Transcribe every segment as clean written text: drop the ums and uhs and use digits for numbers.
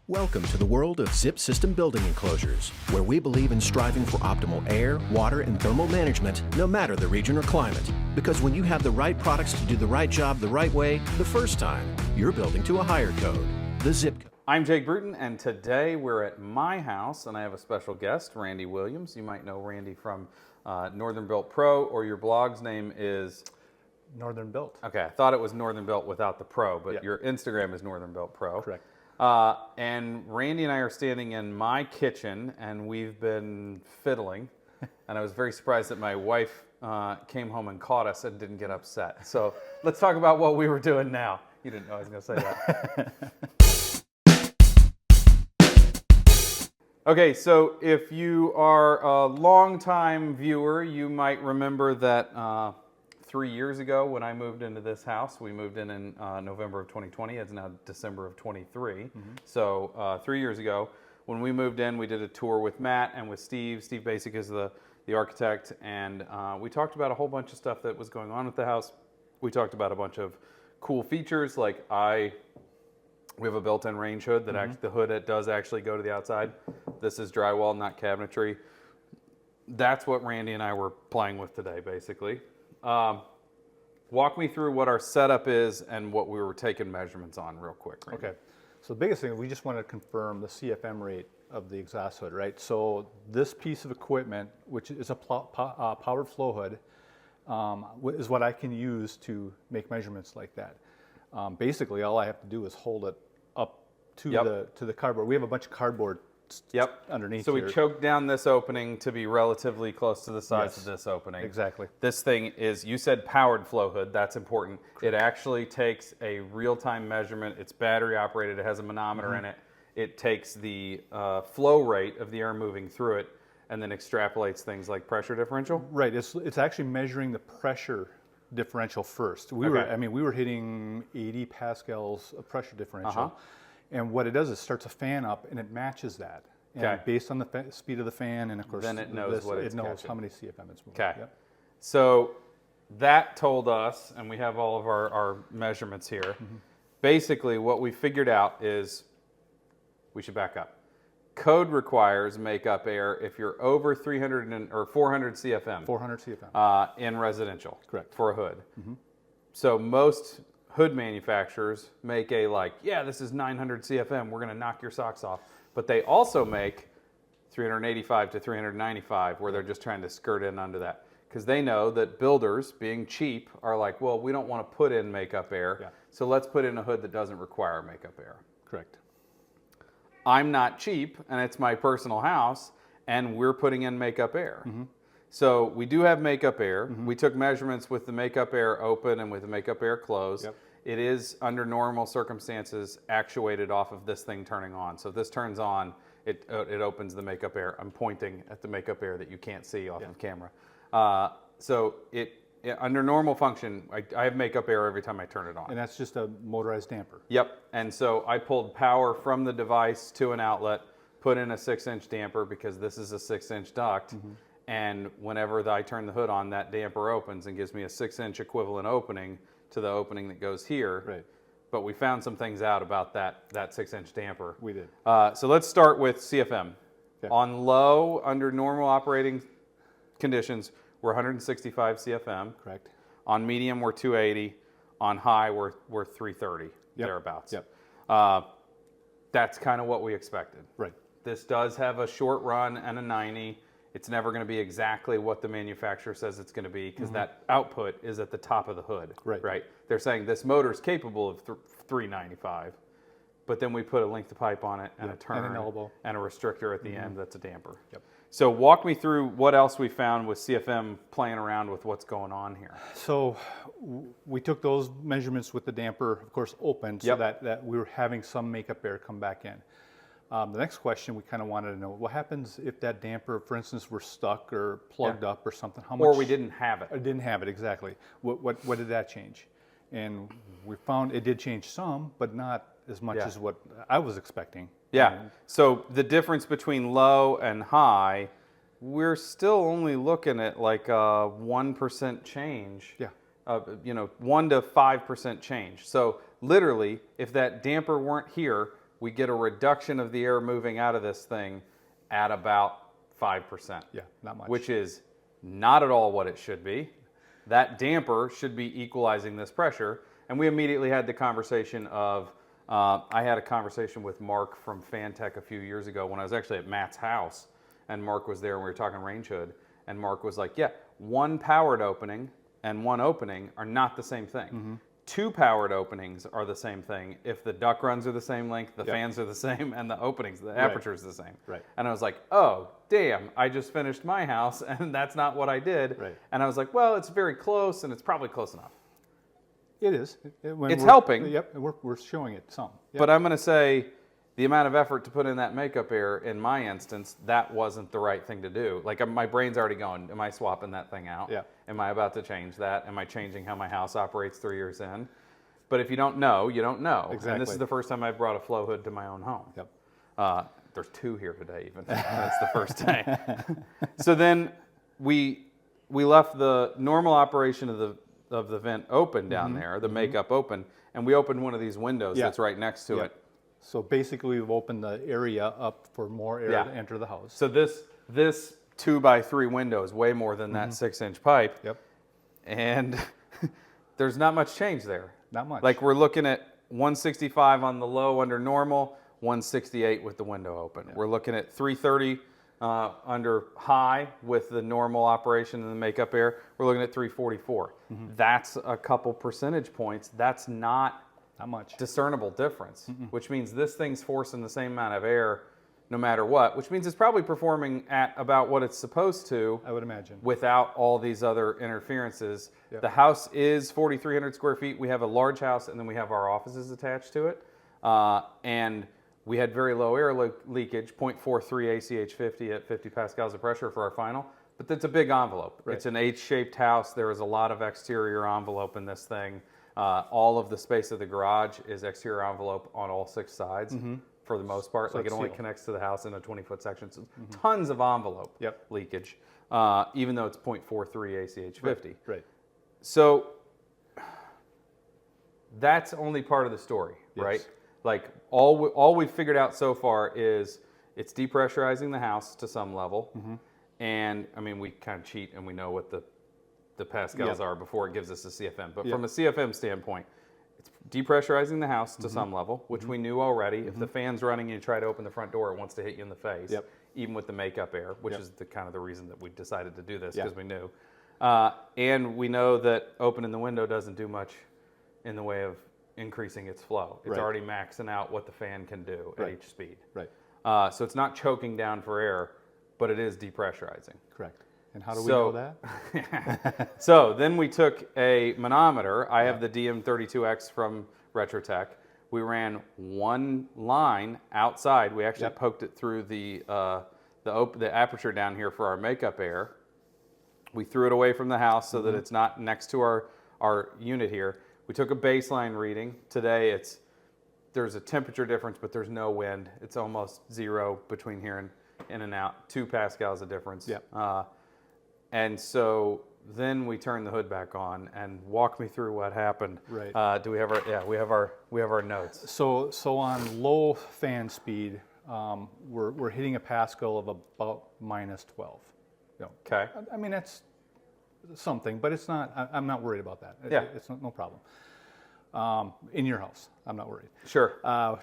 Welcome to the world of Zip System building enclosures, where we believe in striving for optimal air, water, and thermal management, no matter the region or climate. Because when you have the right products to do the right job the right way, the first time, you're building to a higher code, the Zip Code. I'm Jake Bruton, and today we're at my house, and I have a special guest, Randy Williams. You might know Randy from Northern Built Pro, or your blog's name is? Northern Built. Okay, I thought it was Northern Built without the Pro, but Yep. your Instagram is Northern Built Pro. Correct. And Randy and I are standing in my kitchen, and we've been fiddling. And I was very surprised that my wife came home and caught us and didn't get upset. So let's talk about what we were doing now. You didn't know I was going to say that. Okay, so if you are a longtime viewer, you might remember that 3 years ago when I moved into this house, we moved in November of 2020. It's now December of 23. So 3 years ago, when we moved in, we did a tour with Matt and with Steve. Steve Basic is the architect, and we talked about a whole bunch of stuff that was going on at the house. We talked about a bunch of cool features, like we have a built-in range hood that the hood does actually go to the outside. This is drywall, not cabinetry. That's what Randy and I were playing with today, basically. Walk me through what our setup is and what we were taking measurements on real quick, Randy. Okay. So the biggest thing, we just want to confirm the CFM rate of the exhaust hood, right? So this piece of equipment, which is a powered flow hood, is what I can use to make measurements like that. Basically, all I have to do is hold it up to the cardboard. We have a bunch of cardboard underneath So here. we choked down this opening to be relatively close to the size of this opening. Exactly. This thing is, you said powered flow hood, that's important. Correct. It actually takes a real-time measurement. It's battery operated, it has a manometer in it. It takes the flow rate of the air moving through it and then extrapolates things like pressure differential? Right, it's actually measuring the pressure differential first. We were hitting 80 pascals of pressure differential. And what it does is starts a fan up, and it matches that. And based on the speed of the fan, and of course, then it knows what it's it knows catching. how many CFM it's moving. Okay. Yep. So that told us, and we have all of our measurements here. Basically, what we figured out is, we should back up. Code requires makeup air if you're over 300 or 400 CFM. 400 CFM. In residential. Correct. For a hood. So most hood manufacturers make this is 900 CFM, we're going to knock your socks off. But they also make 385 to 395, where they're just trying to skirt in under that. Because they know that builders, being cheap, are like, well, we don't want to put in makeup air, so let's put in a hood that doesn't require makeup air. Correct. I'm not cheap, and it's my personal house, and we're putting in makeup air. So we do have makeup air. We took measurements with the makeup air open and with the makeup air closed. It is, under normal circumstances, actuated off of this thing turning on. So if this turns on, it opens the makeup air. I'm pointing at the makeup air that you can't see off of camera. So under normal function, I have makeup air every time I turn it on. And that's just a motorized damper. Yep, and so I pulled power from the device to an outlet, put in a 6-inch damper because this is a 6-inch duct, and whenever I turn the hood on, that damper opens and gives me a 6-inch equivalent opening to the opening that goes here. Right. But we found some things out about that 6-inch damper. We did. So let's start with CFM. Okay. On low, under normal operating conditions, we're 165 CFM. Correct. On medium, we're 280. On high, we're 330, thereabouts. That's kind of what we expected. Right. This does have a short run and a 90. It's never going to be exactly what the manufacturer says it's going to be, because that output is at the top of the hood. Right. They're saying this motor is capable of 395, but then we put a length of pipe on it and a turn and an elbow and a restrictor at the end that's a damper. Yep. So walk me through what else we found with CFM playing around with what's going on here. So we took those measurements with the damper, of course, open, so that we were having some makeup air come back in. The next question we kind of wanted to know, what happens if that damper, for instance, were stuck or plugged up or something? How much? Or we didn't have it. Or didn't have it, exactly. What did that change? And we found it did change some, but not as much as what I was expecting. So the difference between low and high, we're still only looking at like a 1% change. 1 to 5% change. So literally, if that damper weren't here, we get a reduction of the air moving out of this thing at about 5%. Yeah, not much. Which is not at all what it should be. That damper should be equalizing this pressure. And we immediately had the conversation of, I had a conversation with Mark from Fantech a few years ago when I was actually at Matt's house, and Mark was there and we were talking range hood, and Mark was like, yeah, one powered opening and one opening are not the same thing. Two powered openings are the same thing if the duct runs are the same length, the fans are the same, and the openings, the aperture is the same. Right. And I was like, oh, damn, I just finished my house, and that's not what I did. Right. And I was like, well, it's very close, and it's probably close enough. It is. It's helping. Yep, we're showing it some. Yep. But I'm going to say the amount of effort to put in that makeup air, in my instance, that wasn't the right thing to do. Like, my brain's already going, am I swapping that thing out? Yeah. Am I about to change that? Am I changing how my house operates 3 years in? But if you don't know, you don't know. Exactly. And this is the first time I've brought a flow hood to my own home. Yep. There's two here today even. That's the first day. So then we left the normal operation of the vent open down there, the makeup open, and we opened one of these windows that's right next to it. So basically, we've opened the area up for more air to enter the house. So this 2x3 window is way more than that 6-inch pipe. Yep. And there's not much change there. Not much. Like, we're looking at 165 on the low under normal, 168 with the window open. We're looking at 330 under high with the normal operation and the makeup air. We're looking at 344. That's a couple percentage points. That's not much discernible difference, which means this thing's forcing the same amount of air no matter what, which means it's probably performing at about what it's supposed to. I would imagine. Without all these other interferences. Yep. The house is 4,300 square feet. We have a large house, and then we have our offices attached to it. And we had very low air leakage, 0.43 ACH 50 at 50 pascals of pressure for our final. But that's a big envelope. Right. It's an H-shaped house. There is a lot of exterior envelope in this thing. All of the space of the garage is exterior envelope on all 6 sides. For the most part. So like, it only sealed. connects to the house in a 20-foot section. So tons of envelope leakage, even though it's 0.43 ACH 50. Right. So that's only part of the story, right? Yes. Like, all we've figured out so far is it's depressurizing the house to some level. And, I mean, we kind of cheat and we know what the pascals are before it gives us a CFM. But from a CFM standpoint, it's depressurizing the house to some level, which we knew already. If the fan's running and you try to open the front door, it wants to hit you in the face, even with the makeup air, which is the kind of the reason that we decided to do this, because we knew. And we know that opening the window doesn't do much in the way of increasing its flow. It's already maxing out what the fan can do at each speed. Right. So it's not choking down for air, but it is depressurizing. Correct. And how do we know that? So then we took a manometer. I have the DM32X from Retrotech. We ran one line outside. We actually poked it through the aperture down here for our makeup air. We threw it away from the house so that it's not next to our unit here. We took a baseline reading. Today there's a temperature difference, but there's no wind. It's almost zero between here and in and out. 2 pascals of difference. And so then we turn the hood back on and walk me through what happened. Right. Do we have we have our notes. So on low fan speed, we're hitting a Pascal of about -12. You know, Okay. I mean, that's something, but it's not. I'm not worried about that. It's no problem. In your house, I'm not worried. Sure.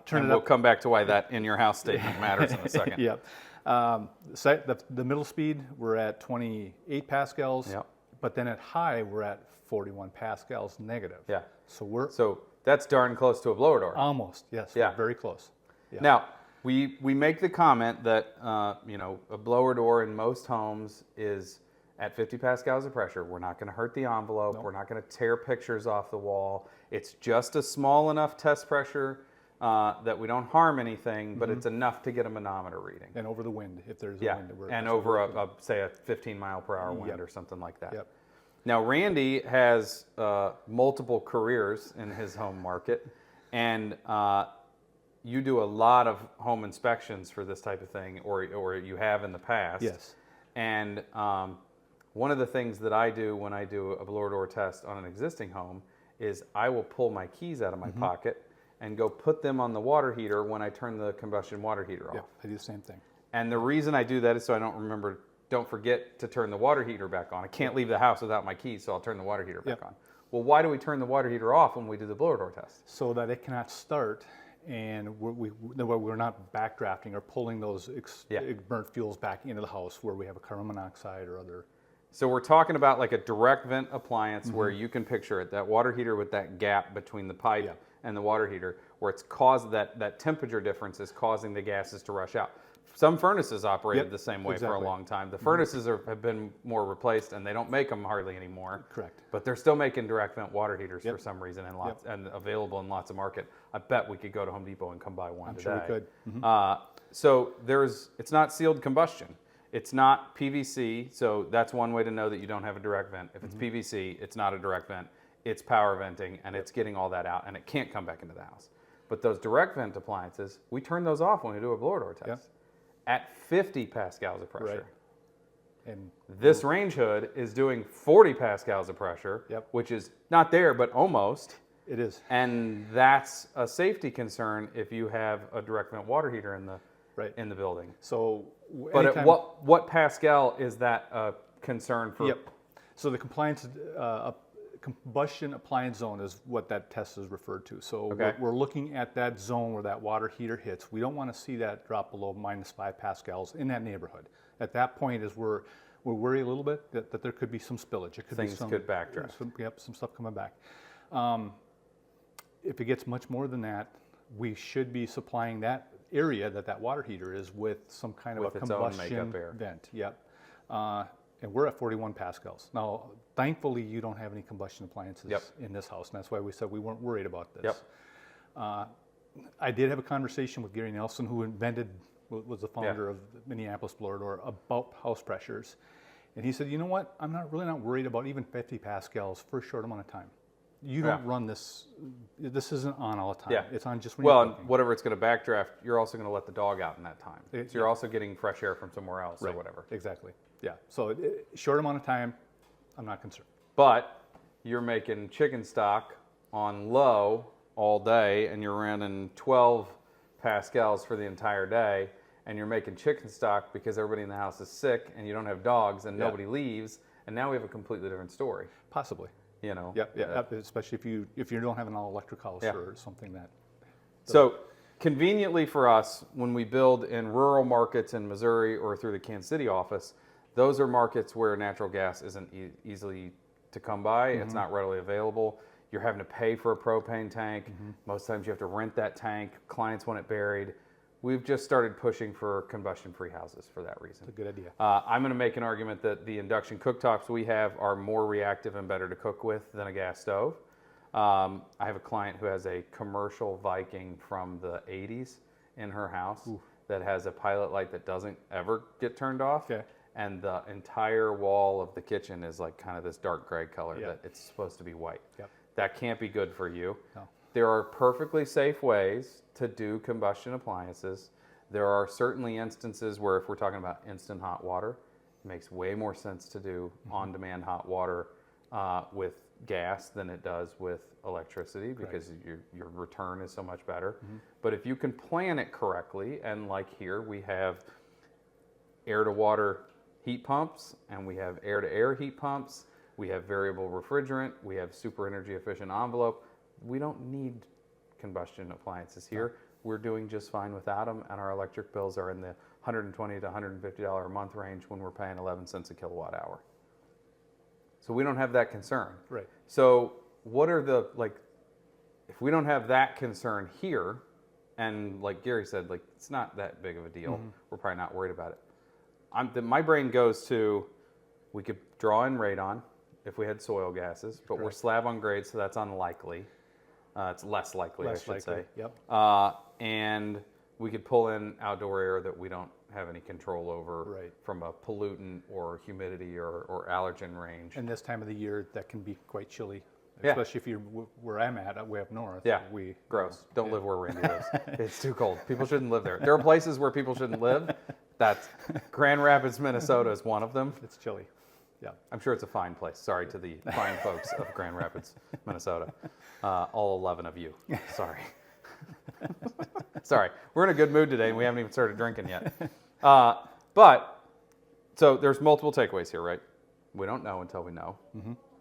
Turn it we'll up. come back to why that in your house statement matters in a second. Yep. The middle speed, we're at 28 pascals. Yep. But then at high, we're at 41 pascals negative. Yeah. So that's darn close to a blower door. almost, yes. Yeah. We're very close. Yeah. Now, we make the comment that a blower door in most homes is at 50 pascals of pressure. We're not going to hurt the envelope. We're not going to tear pictures off the wall. It's just a small enough test pressure that we don't harm anything, but it's enough to get a manometer reading. And over the wind, if there's a wind. And over say a 15 mile per hour wind or something like that. Yep. Now, Randy has multiple careers in his home market, and you do a lot of home inspections for this type of thing, or you have in the past. Yes. And one of the things that I do when I do a blower door test on an existing home is I will pull my keys out of my pocket and go put them on the water heater when I turn the combustion water heater off. Yeah, I do the same thing. And the reason I do that is so I don't forget to turn the water heater back on. I can't leave the house without my keys, so I'll turn the water heater back on. Well, why do we turn the water heater off when we do the blower door test? So that it cannot start, and we're not backdrafting or pulling those burnt fuels back into the house where we have a carbon monoxide or other. So we're talking about like a direct vent appliance where you can picture it, that water heater with that gap between the pipe and the water heater, where it's caused that temperature difference is causing the gases to rush out. Some furnaces operated the same way for a long time. The furnaces have been more replaced, and they don't make them hardly anymore. Correct. But they're still making direct vent water heaters for some reason, and available in lots of market. I bet we could go to Home Depot and come buy one today. Sure we could. So it's not sealed combustion. It's not PVC, so that's one way to know that you don't have a direct vent. If it's PVC, it's not a direct vent. It's power venting, and it's getting all that out, and it can't come back into the house. But those direct vent appliances, we turn those off when we do a blower door test at 50 pascals of pressure. Right. And this range hood is doing 40 pascals of pressure, which is not there, but almost. It is. And that's a safety concern if you have a direct vent water heater in the building. So, but at what pascal is that a concern for? So the combustion appliance zone is what that test is referred to. So we're looking at that zone where that water heater hits. We don't want to see that drop below -5 pascals in that neighborhood. At that point is where we're worried a little bit that there could be some spillage. It could Things could backdraft. Some stuff coming back. If it gets much more than that, we should be supplying that area that water heater is with some kind of a combustion vent. And we're at 41 pascals. Now, thankfully, you don't have any combustion appliances in this house, and that's why we said we weren't worried about this. I did have a conversation with Gary Nelson, who was the founder of Minneapolis Blower Door, about house pressures. And he said, you know what, I'm really not worried about even 50 pascals for a short amount of time. You don't run this isn't on all the time. It's on just when you're cooking. Whatever it's going to backdraft, you're also going to let the dog out in that time. So you're also getting fresh air from somewhere else or whatever. Exactly. Yeah. So short amount of time, I'm not concerned. But you're making chicken stock on low all day, and you're running 12 pascals for the entire day, and you're making chicken stock because everybody in the house is sick, and you don't have dogs, and nobody leaves, and now we have a completely different story. Possibly. You know. Especially if you don't have an all-electric house or something that. So conveniently for us, when we build in rural markets in Missouri or through the Kansas City office, those are markets where natural gas isn't easily to come by. It's not readily available. You're having to pay for a propane tank. Most times you have to rent that tank. Clients want it buried. We've just started pushing for combustion-free houses for that reason. That's a good idea. I'm going to make an argument that the induction cooktops we have are more reactive and better to cook with than a gas stove. I have a client who has a commercial Viking from the 80s in her house that has a pilot light that doesn't ever get turned off. And the entire wall of the kitchen is like kind of this dark gray color that it's supposed to be white. That can't be good for you. No. There are perfectly safe ways to do combustion appliances. There are certainly instances where if we're talking about instant hot water, it makes way more sense to do on-demand hot water with gas than it does with electricity because your return is so much better. But if you can plan it correctly, and like here we have air-to-water heat pumps, and we have air-to-air heat pumps, we have variable refrigerant, we have super energy efficient envelope. We don't need combustion appliances here. We're doing just fine without them, and our electric bills are in the $120 to $150 a month range when we're paying 11 cents a kilowatt hour. So we don't have that concern. Right. So what are if we don't have that concern here, and like Gary said, it's not that big of a deal, we're probably not worried about it. My brain goes to, we could draw in radon if we had soil gases, but we're slab on grade, so that's unlikely. It's less likely, I should say. And we could pull in outdoor air that we don't have any control over from a pollutant or humidity or allergen range. And this time of the year, that can be quite chilly, especially if you're where I'm at, way up north. Gross. Don't live where Randy lives. It's too cold. People shouldn't live there. There are places where people shouldn't live. That's Grand Rapids, Minnesota is one of them. It's chilly. Yeah. I'm sure it's a fine place. Sorry to the fine folks of Grand Rapids, Minnesota. All 11 of you. Sorry. Sorry, we're in a good mood today, and we haven't even started drinking yet. But so there's multiple takeaways here, right? We don't know until we know.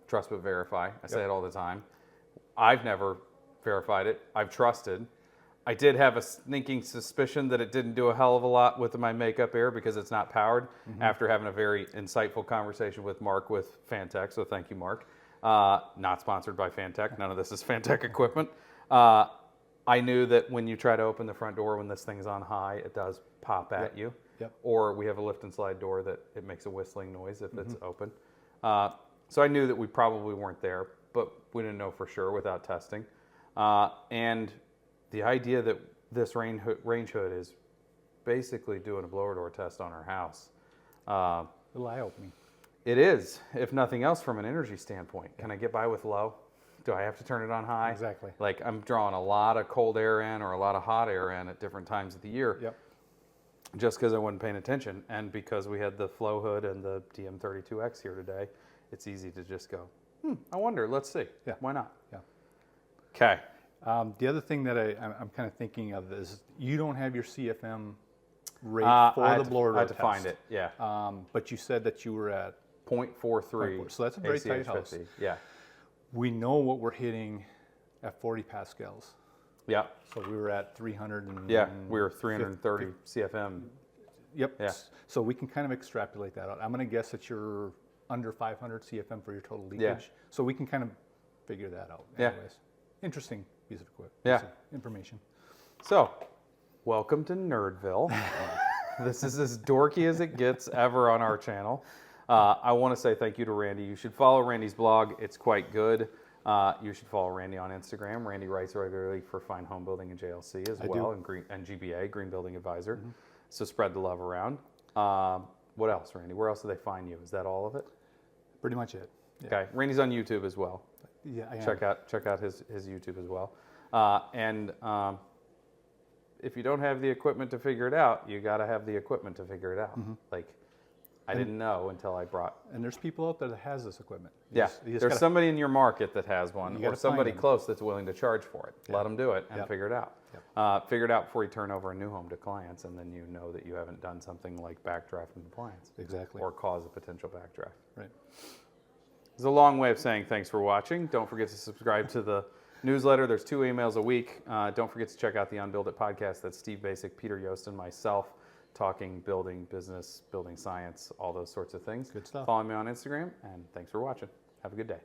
Trust but verify. I say it all the time. I've never verified it. I've trusted. I did have a sneaking suspicion that it didn't do a hell of a lot with my makeup air because it's not powered after having a very insightful conversation with Mark with Fantech. So thank you, Mark. Not sponsored by Fantech. None of this is Fantech equipment. I knew that when you try to open the front door when this thing's on high, it does pop at you. Or we have a lift and slide door that it makes a whistling noise if it's open. So I knew that we probably weren't there, but we didn't know for sure without testing. And the idea that this range hood is basically doing a blower door test on our house. A little eye-opening. It is, if nothing else, from an energy standpoint. Can I get by with low? Do I have to turn it on high? Exactly. Like I'm drawing a lot of cold air in or a lot of hot air in at different times of the year. Just because I wasn't paying attention. And because we had the flow hood and the DM32X here today, it's easy to just go, I wonder, let's see. Why not? Okay. The other thing that I'm kind of thinking of is you don't have your CFM rate for the blower door I had to test. find it, but you said that you were at 0.43. So that's a very tight house. 50. Yeah. We know what we're hitting at 40 pascals. Yeah. So we were at 300 and we were 330 CFM. So we can kind of extrapolate that out. I'm going to guess that you're under 500 CFM for your total leakage. So we can kind of figure that out. Anyways. Interesting piece of equipment. Piece of information. So, welcome to Nerdville. This is as dorky as it gets ever on our channel. I want to say thank you to Randy. You should follow Randy's blog. It's quite good. You should follow Randy on Instagram. Randy writes regularly for Fine Home Building and JLC as well, and GBA, Green Building Advisor. So spread the love around. What else, Randy? Where else do they find you? Is that all of it? Pretty much it. Okay. Randy's on YouTube as well. I am. Check out his YouTube as well. And if you don't have the equipment to figure it out, you got to have the equipment to figure it out. Like, I didn't know until I brought. And there's people out there that has this equipment. There's somebody in your market that has one, or somebody close that's willing to charge for it. Let them do it and figure it out. Figure it out before you turn over a new home to clients, and then you know that you haven't done something like backdraft compliance. Exactly. Or cause a potential backdraft. Right. It's a long way of saying thanks for watching. Don't forget to subscribe to the newsletter. There's 2 emails a week. Don't forget to check out the Unbuild It podcast. That's Steve Basic, Peter Yost, and myself talking building business, building science, all those sorts of things. Good stuff. Follow me on Instagram, and thanks for watching. Have a good day.